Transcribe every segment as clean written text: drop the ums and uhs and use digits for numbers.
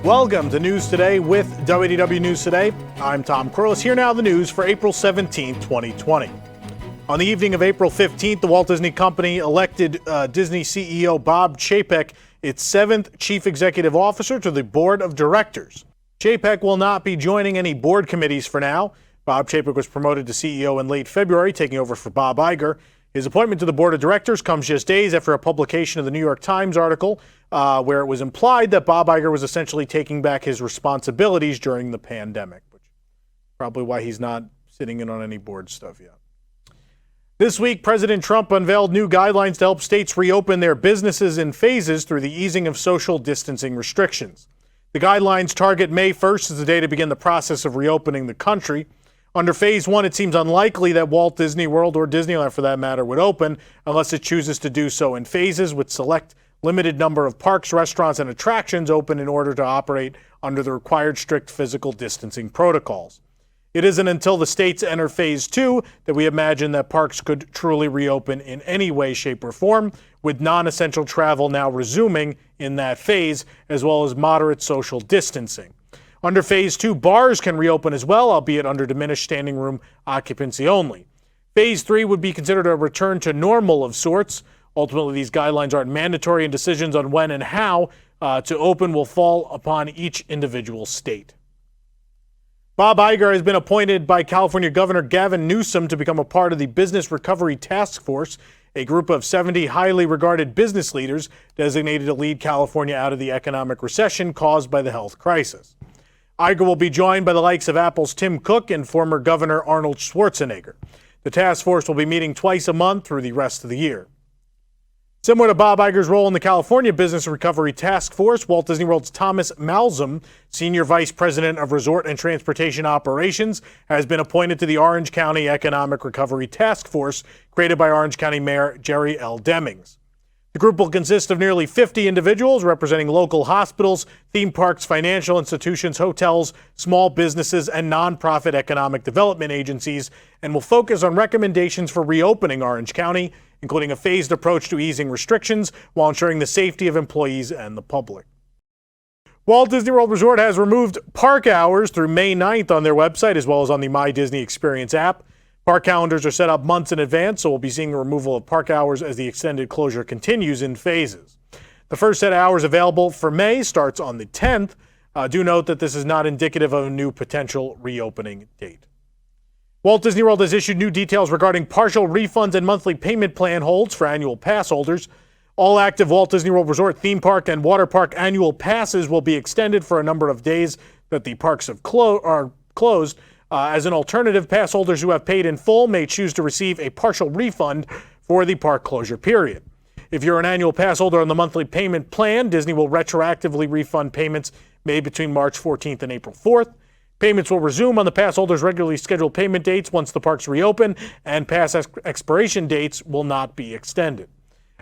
Welcome to News Today with WDW News Today. I'm Tom Corliss. Here now the news for April 17, 2020. On the evening of April 15th, the Walt Disney Company elected Disney CEO Bob Chapek its seventh chief executive officer to the board of directors. Chapek will not be joining any board committees for now. Bob Chapek was promoted to CEO in late February, taking over for Bob Iger. His appointment to the board of directors comes just days after a publication of the New York Times article where it was implied that Bob Iger was essentially taking back his responsibilities during the pandemic, which is probably why he's not sitting in on any board stuff yet. This week, President Trump unveiled new guidelines to help states reopen their businesses in phases through the easing of social distancing restrictions. The guidelines target May 1st as the day to begin the process of reopening the country. Under Phase 1, it seems unlikely that Walt Disney World, or Disneyland for that matter, would open unless it chooses to do so in phases, with select limited number of parks, restaurants, and attractions open in order to operate under the required strict physical distancing protocols. It isn't until the states enter Phase 2 that we imagine that parks could truly reopen in any way, shape, or form, with non-essential travel now resuming in that phase, as well as moderate social distancing. Under Phase 2, bars can reopen as well, albeit under diminished standing room occupancy only. Phase 3 would be considered a return to normal of sorts. Ultimately, these guidelines aren't mandatory, and decisions on when and how to open will fall upon each individual state. Bob Iger has been appointed by California Governor Gavin Newsom to become a part of the Business Recovery Task Force, a group of 70 highly regarded business leaders designated to lead California out of the economic recession caused by the health crisis. Iger will be joined by the likes of Apple's Tim Cook and former Governor Arnold Schwarzenegger. The task force will be meeting twice a month through the rest of the year. Similar to Bob Iger's role in the California Business Recovery Task Force, Walt Disney World's Thomas Malzahn, Senior Vice President of Resort and Transportation Operations, has been appointed to the Orange County Economic Recovery Task Force, created by Orange County Mayor Jerry L. Demings. The group will consist of nearly 50 individuals representing local hospitals, theme parks, financial institutions, hotels, small businesses, and nonprofit economic development agencies, and will focus on recommendations for reopening Orange County, including a phased approach to easing restrictions while ensuring the safety of employees and the public. Walt Disney World Resort has removed park hours through May 9th on their website, as well as on the My Disney Experience app. Park calendars are set up months in advance, so we'll be seeing the removal of park hours as the extended closure continues in phases. The first set of hours available for May starts on the 10th. Do note that this is not indicative of a new potential reopening date. Walt Disney World has issued new details regarding partial refunds and monthly payment plan holds for annual pass holders. All active Walt Disney World Resort theme park and water park annual passes will be extended for a number of days that the parks are closed. As an alternative, pass holders who have paid in full may choose to receive a partial refund for the park closure period. If you're an annual pass holder on the monthly payment plan, Disney will retroactively refund payments made between March 14th and April 4th. Payments will resume on the pass holders' regularly scheduled payment dates once the parks reopen, and pass expiration dates will not be extended.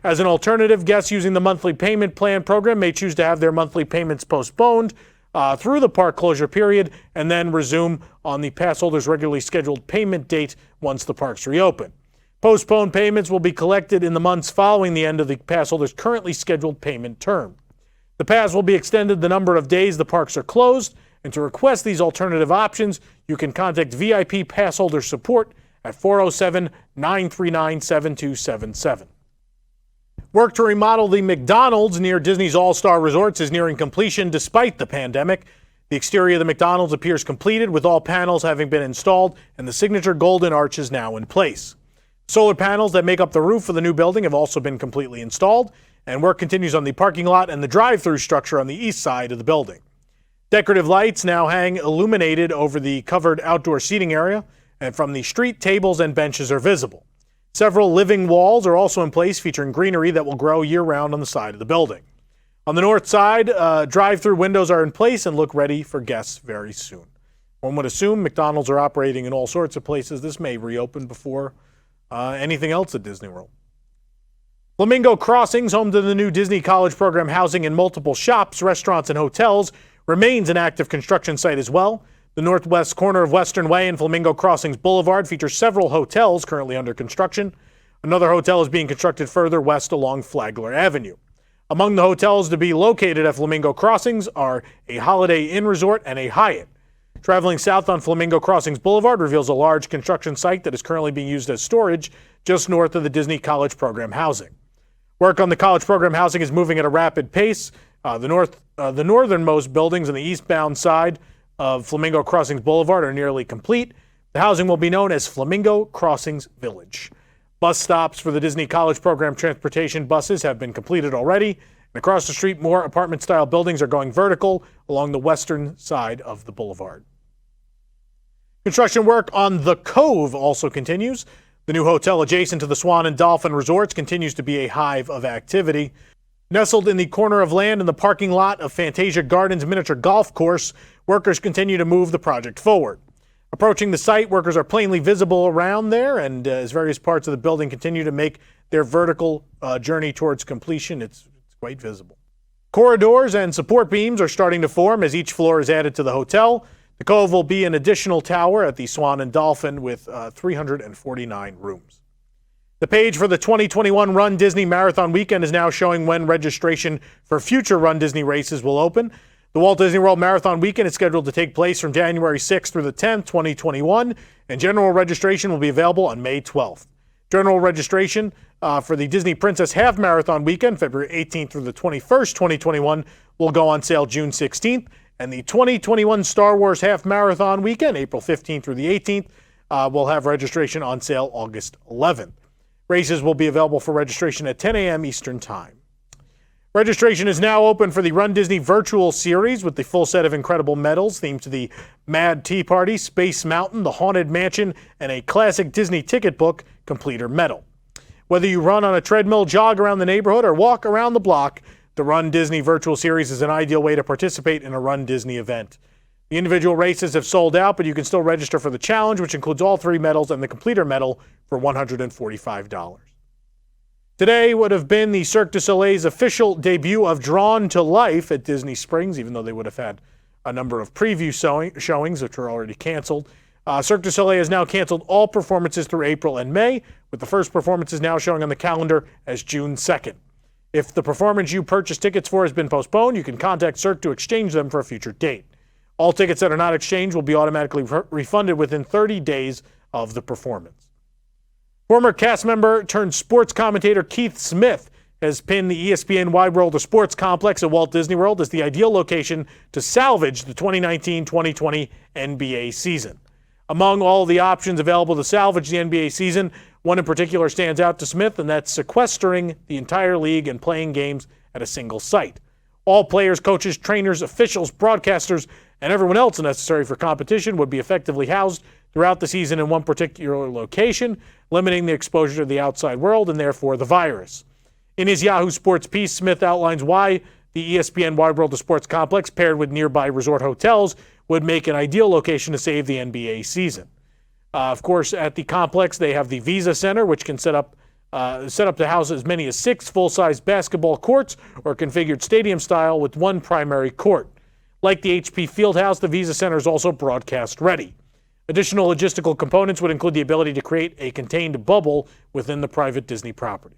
As an alternative, guests using the monthly payment plan program may choose to have their monthly payments postponed through the park closure period and then resume on the pass holders' regularly scheduled payment date once the parks reopen. Postponed payments will be collected in the months following the end of the pass holders' currently scheduled payment term. The pass will be extended the number of days the parks are closed, and to request these alternative options, you can contact VIP pass holder support at 407-939-7277. Work to remodel the McDonald's near Disney's All-Star Resorts is nearing completion despite the pandemic. The exterior of the McDonald's appears completed, with all panels having been installed, and the signature golden arch is now in place. Solar panels that make up the roof of the new building have also been completely installed, and work continues on the parking lot and the drive-through structure on the east side of the building. Decorative lights now hang illuminated over the covered outdoor seating area, and from the street, tables and benches are visible. Several living walls are also in place, featuring greenery that will grow year-round on the side of the building. On the north side, drive-through windows are in place and look ready for guests very soon. One would assume McDonald's are operating in all sorts of places. This may reopen before anything else at Disney World. Flamingo Crossings, home to the new Disney College Program housing in multiple shops, restaurants, and hotels, remains an active construction site as well. The northwest corner of Western Way and Flamingo Crossings Boulevard features several hotels currently under construction. Another hotel is being constructed further west along Flagler Avenue. Among the hotels to be located at Flamingo Crossings are a Holiday Inn Resort and a Hyatt. Traveling south on Flamingo Crossings Boulevard reveals a large construction site that is currently being used as storage just north of the Disney College Program housing. Work on the College Program housing is moving at a rapid pace. The northernmost buildings on the eastbound side of Flamingo Crossings Boulevard are nearly complete. The housing will be known as Flamingo Crossings Village. Bus stops for the Disney College Program transportation buses have been completed already. And across the street, more apartment-style buildings are going vertical along the western side of the boulevard. Construction work on The Cove also continues. The new hotel adjacent to the Swan and Dolphin resorts continues to be a hive of activity. Nestled in the corner of land in the parking lot of Fantasia Gardens miniature golf course, workers continue to move the project forward. Approaching the site, workers are plainly visible around there, and as various parts of the building continue to make their vertical journey towards completion, it's quite visible. Corridors and support beams are starting to form as each floor is added to the hotel. The Cove will be an additional tower at the Swan and Dolphin with 349 rooms. The page for the 2021 Run Disney Marathon Weekend is now showing when registration for future Run Disney races will open. The Walt Disney World Marathon Weekend is scheduled to take place from January 6th through the 10th, 2021, and general registration will be available on May 12th. General registration for the Disney Princess Half Marathon Weekend, February 18th through the 21st, 2021, will go on sale June 16th, and the 2021 Star Wars Half Marathon Weekend, April 15th through the 18th, will have registration on sale August 11th. Races will be available for registration at 10 a.m. Eastern Time. Registration is now open for the Run Disney Virtual Series with the full set of incredible medals themed to the Mad Tea Party, Space Mountain, the Haunted Mansion, and a classic Disney ticket book completer medal. Whether you run on a treadmill, jog around the neighborhood, or walk around the block, the Run Disney Virtual Series is an ideal way to participate in a Run Disney event. The individual races have sold out, but you can still register for the challenge, which includes all three medals and the completer medal for $145. Today would have been the Cirque du Soleil's official debut of Drawn to Life at Disney Springs, even though they would have had a number of preview showings, which were already canceled. Cirque du Soleil has now canceled all performances through April and May, with the first performances now showing on the calendar as June 2nd. If the performance you purchased tickets for has been postponed, you can contact Cirque to exchange them for a future date. All tickets that are not exchanged will be automatically refunded within 30 days of the performance. Former cast member turned sports commentator Keith Smith has pinned the ESPN Wide World of Sports complex at Walt Disney World as the ideal location to salvage the 2019-2020 NBA season. Among all the options available to salvage the NBA season, one in particular stands out to Smith, and that's sequestering the entire league and playing games at a single site. All players, coaches, trainers, officials, broadcasters, and everyone else necessary for competition would be effectively housed throughout the season in one particular location, limiting the exposure to the outside world and therefore the virus. In his Yahoo Sports piece, Smith outlines why the ESPN Wide World of Sports complex, paired with nearby resort hotels, would make an ideal location to save the NBA season. Of course, at the complex, they have the Visa Center, which can set up to house as many as 6 full-size basketball courts or configured stadium style with one primary court. Like the HP Fieldhouse, the Visa Center is also broadcast ready. Additional logistical components would include the ability to create a contained bubble within the private Disney property.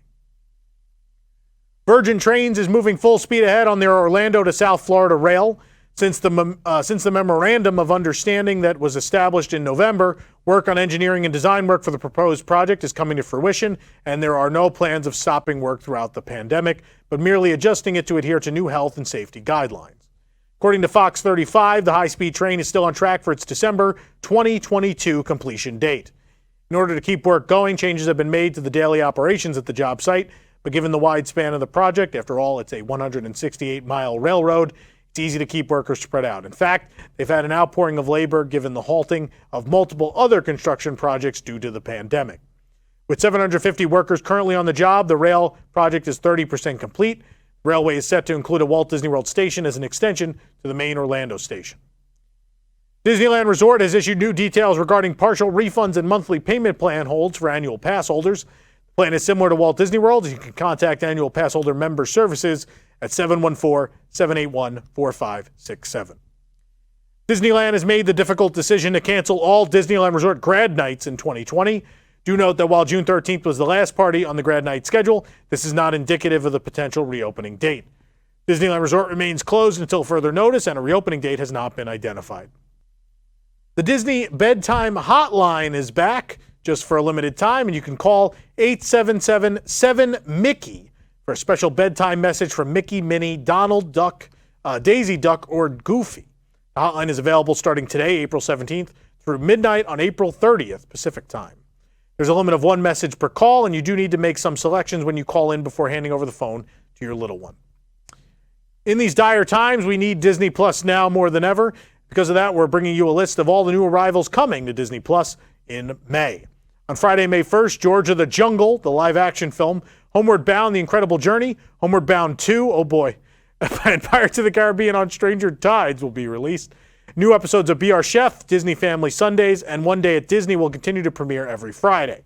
Virgin Trains is moving full speed ahead on their Orlando to South Florida rail. Since the memorandum of understanding that was established in November, work on engineering and design work for the proposed project is coming to fruition, and there are no plans of stopping work throughout the pandemic, but merely adjusting it to adhere to new health and safety guidelines. According to Fox 35, the high-speed train is still on track for its December 2022 completion date. In order to keep work going, changes have been made to the daily operations at the job site, but given the wide span of the project, after all, it's a 168-mile railroad, it's easy to keep workers spread out. In fact, they've had an outpouring of labor given the halting of multiple other construction projects due to the pandemic. With 750 workers currently on the job, the rail project is 30% complete. The railway is set to include a Walt Disney World station as an extension to the main Orlando station. Disneyland Resort has issued new details regarding partial refunds and monthly payment plan holds for annual pass holders. The plan is similar to Walt Disney World. You can contact annual pass holder member services at 714-781-4567. Disneyland has made the difficult decision to cancel all Disneyland Resort grad nights in 2020. Do note that while June 13th was the last party on the Grad night schedule, this is not indicative of the potential reopening date. Disneyland Resort remains closed until further notice, and a reopening date has not been identified. The Disney Bedtime Hotline is back just for a limited time, and you can call 877-7-MICKEY for a special bedtime message from Mickey, Minnie, Donald, Duck, Daisy Duck, or Goofy. The hotline is available starting today, April 17th, through midnight on April 30th, Pacific time. There's a limit of one message per call, and you do need to make some selections when you call in before handing over the phone to your little one. In these dire times, we need Disney Plus now more than ever. Because of that, we're bringing you a list of all the new arrivals coming to Disney Plus in May. On Friday, May 1st, George of the Jungle, the live-action film, Homeward Bound, The Incredible Journey, Homeward Bound 2, oh boy, and Pirates of the Caribbean on Stranger Tides will be released. New episodes of Be Our Chef, Disney Family Sundays, and One Day at Disney will continue to premiere every Friday.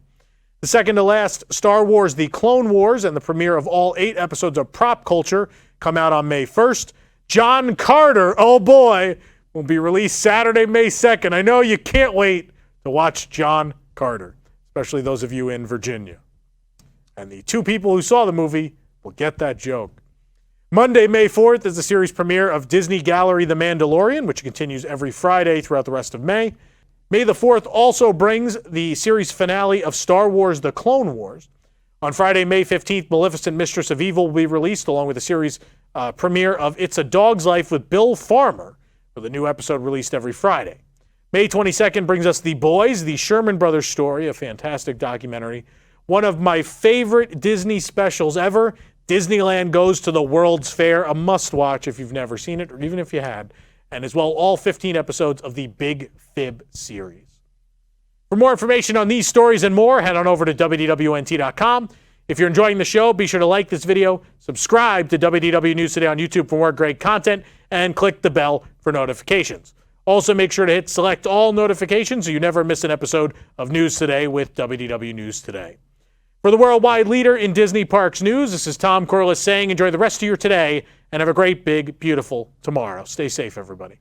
The second to last Star Wars The Clone Wars and the premiere of all 8 episodes of Prop Culture come out on May 1st. John Carter, oh boy, will be released Saturday, May 2nd. I know you can't wait to watch John Carter, especially those of you in Virginia. And the 2 people who saw the movie will get that joke. Monday, May 4th is the series premiere of Disney Gallery The Mandalorian, which continues every Friday throughout the rest of May. May the 4th also brings the series finale of Star Wars The Clone Wars. On Friday, May 15th, Maleficent Mistress of Evil will be released, along with the series premiere of It's a Dog's Life with Bill Farmer, with a new episode released every Friday. May 22nd brings us The Boys, the Sherman Brothers story, a fantastic documentary. One of my favorite Disney specials ever, Disneyland Goes to the World's Fair, a must-watch if you've never seen it, or even if you had, and as well all 15 episodes of the Big Fib series. For more information on these stories and more, head on over to WDWNT.com. If you're enjoying the show, be sure to like this video, subscribe to WDW News Today on YouTube for more great content, and click the bell for notifications. Also, make sure to hit select all notifications so you never miss an episode of News Today with WDW News Today. For the worldwide leader in Disney Parks news, this is Tom Corliss saying enjoy the rest of your today and have a great, big, beautiful tomorrow. Stay safe, everybody.